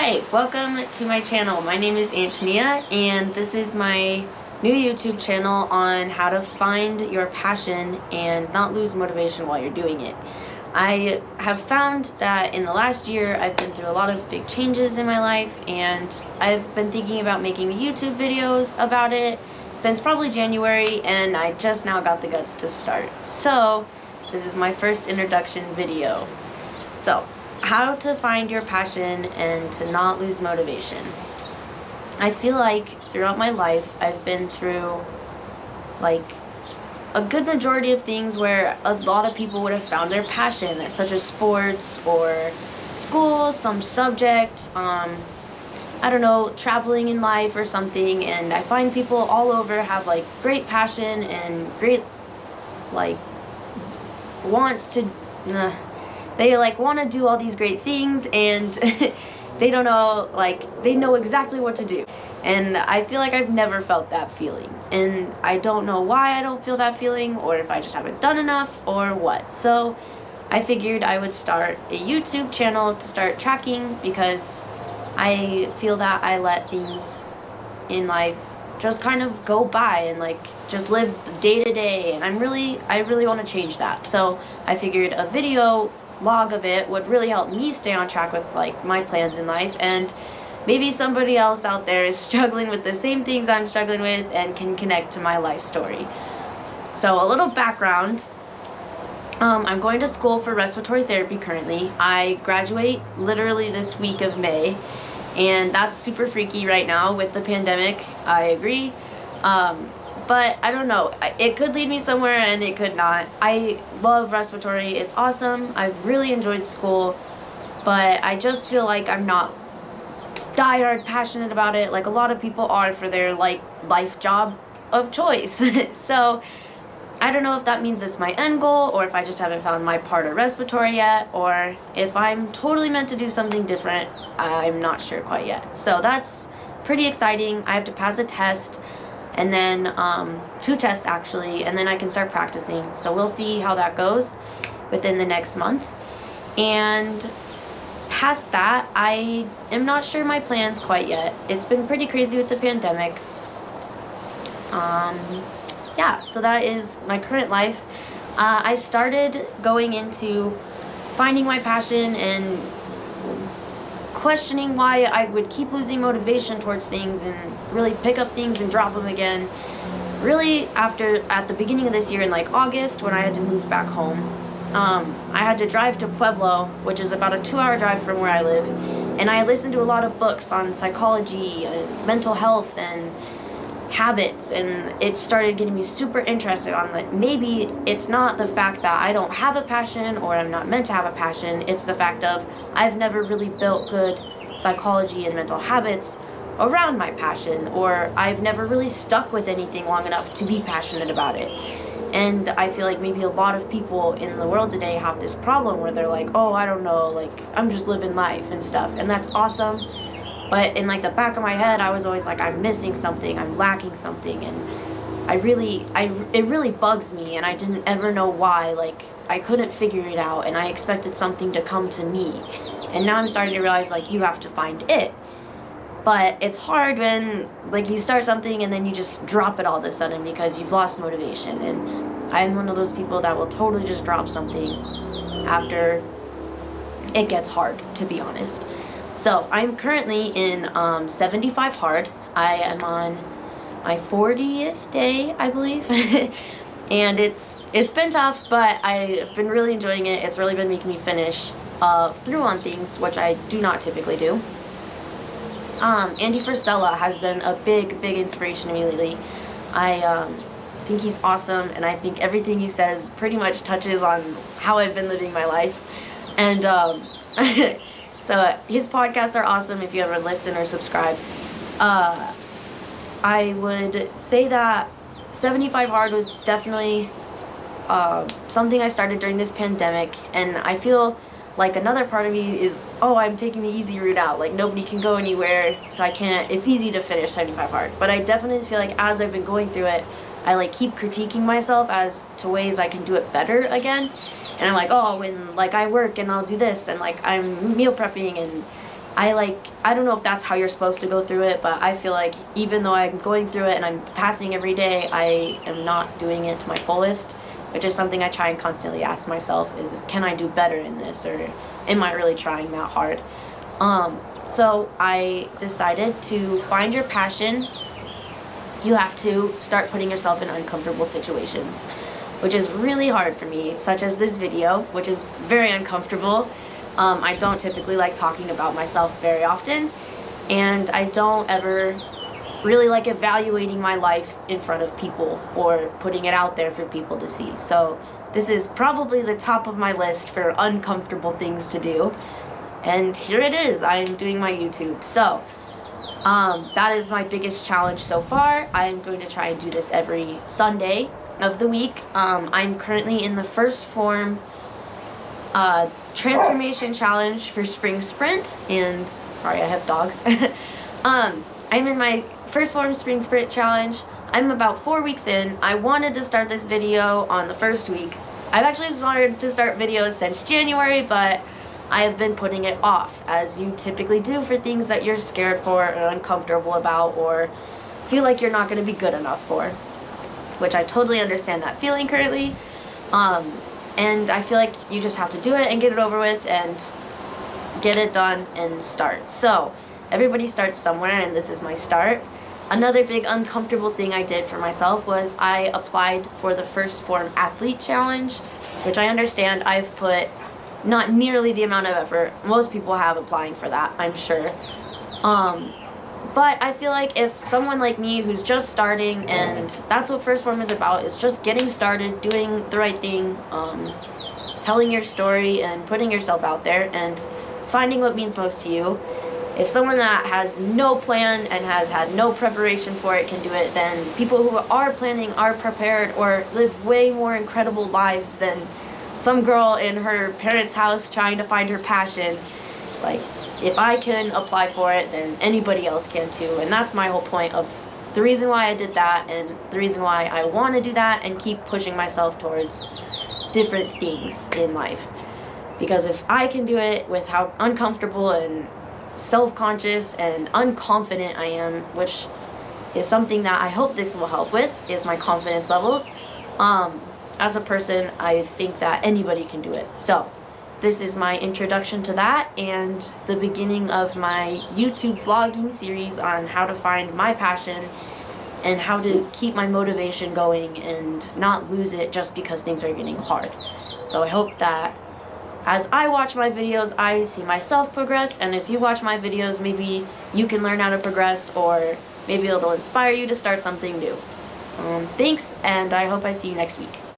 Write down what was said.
Hi, welcome to my channel. My name is Antonia, and this is my new YouTube channel on how to find your passion and not lose motivation while you're doing it. I have found that in the last year I've been through a lot of big changes in my life, and I've been thinking about making YouTube videos about it since probably January, and I just now got the guts to start. So this is my first introduction video. So, how to find your passion and to not lose motivation. I feel like throughout my life I've been through like a good majority of things where a lot of people would have found their passion, such as sports or school, some subject, I don't know, traveling in life or something, and I find people all over have like great passion and great like wants to they like want to do all these great things, and they don't know, like, they know exactly what to do. And I feel like I've never felt that feeling, and I don't know why I don't feel that feeling, or if I just haven't done enough or what. So I figured I would start a YouTube channel to start tracking, because I feel that I let things in life just kind of go by and like just live day to day, and I really want to change that. So I figured a video log of it would really help me stay on track with like my plans in life, and maybe somebody else out there is struggling with the same things I'm struggling with and can connect to my life story. So a little background. I'm going to school for respiratory therapy currently. I graduate literally this week of May, and that's super freaky right now with the pandemic. I agree. But I don't know, it could lead me somewhere and it could not. I love respiratory, it's awesome. I've really enjoyed school, but I just feel like I'm not diehard passionate about it like a lot of people are for their like life job of choice. So I don't know if that means it's my end goal, or if I just haven't found my part of respiratory yet, or if I'm totally meant to do something different. I'm not sure quite yet. So that's pretty exciting. I have to pass a test, and then 2 tests actually, and then I can start practicing. So we'll see how that goes within the next month. And past that, I am not sure my plans quite yet. It's been pretty crazy with the pandemic. Yeah, so that is my current life. I started going into finding my passion and questioning why I would keep losing motivation towards things and really pick up things and drop them again. Really at the beginning of this year in like August, when I had to move back home, I had to drive to Pueblo, which is about a 2-hour drive from where I live, and I listened to a lot of books on psychology and mental health and habits, and it started getting me super interested on that maybe it's not the fact that I don't have a passion or I'm not meant to have a passion, it's the fact of I've never really built good psychology and mental habits around my passion, or I've never really stuck with anything long enough to be passionate about it. And I feel like maybe a lot of people in the world today have this problem where they're like, oh, I don't know, like I'm just living life and stuff, and that's awesome. But in like the back of my head, I was always like, I'm missing something, I'm lacking something, and it really bugs me, and I didn't ever know why. Like, I couldn't figure it out, and I expected something to come to me. And now I'm starting to realize like you have to find it. But it's hard when like you start something and then you just drop it all of a sudden because you've lost motivation. And I'm one of those people that will totally just drop something after it gets hard, to be honest. So I'm currently in 75 hard. I am on my 40th day, I believe. And it's been tough, but I've been really enjoying it. It's really been making me finish through on things, which I do not typically do. Andy Frisella has been a big inspiration to me lately. I think he's awesome, and I think everything he says pretty much touches on how I've been living my life. And so his podcasts are awesome if you ever listen or subscribe. I would say that 75 hard was definitely something I started during this pandemic, and I feel like another part of me is, oh, I'm taking the easy route out, like nobody can go anywhere, so it's easy to finish 75 hard. But I definitely feel like as I've been going through it, I like keep critiquing myself as to ways I can do it better again. And I'm like, oh, when like I work and I'll do this, and like I'm meal prepping and I don't know if that's how you're supposed to go through it, but I feel like even though I'm going through it and I'm passing every day, I am not doing it to my fullest, which is something I try and constantly ask myself is, can I do better in this, or am I really trying that hard? So I decided to find your passion. You have to start putting yourself in uncomfortable situations, which is really hard for me, such as this video, which is very uncomfortable. I don't typically like talking about myself very often, and I don't ever really like evaluating my life in front of people or putting it out there for people to see. So this is probably the top of my list for uncomfortable things to do, and here it is. I'm doing my YouTube. So that is my biggest challenge so far. I'm going to try and do this every Sunday of the week. I'm currently in the First Form transformation challenge for spring sprint, and sorry, I have dogs. I'm in my First Form spring sprint challenge. I'm about 4 weeks in. I wanted to start this video on the first week. I've actually just wanted to start videos since January, but I have been putting it off, as you typically do for things that you're scared for or uncomfortable about or feel like you're not going to be good enough for, which I totally understand that feeling currently. And I feel like you just have to do it and get it over with and get it done and start. So everybody starts somewhere, and this is my start. Another big uncomfortable thing I did for myself was I applied for the First Form Athlete Challenge, which I understand I've put not nearly the amount of effort most people have applying for that, I'm sure. But I feel like if someone like me who's just starting, and that's what First Form is about, is just getting started, doing the right thing, telling your story and putting yourself out there and finding what means most to you. If someone that has no plan and has had no preparation for it can do it, then people who are planning, are prepared, or live way more incredible lives than some girl in her parents' house trying to find her passion. Like, if I can apply for it, then anybody else can too. And that's my whole point of the reason why I did that, and the reason why I want to do that and keep pushing myself towards different things in life. Because if I can do it with how uncomfortable and self-conscious and unconfident I am, which is something that I hope this will help with, is my confidence levels. As a person, I think that anybody can do it. So this is my introduction to that and the beginning of my YouTube vlogging series on how to find my passion and how to keep my motivation going and not lose it just because things are getting hard. So I hope that as I watch my videos, I see myself progress, and as you watch my videos, maybe you can learn how to progress, or maybe it'll inspire you to start something new. Thanks, and I hope I see you next week.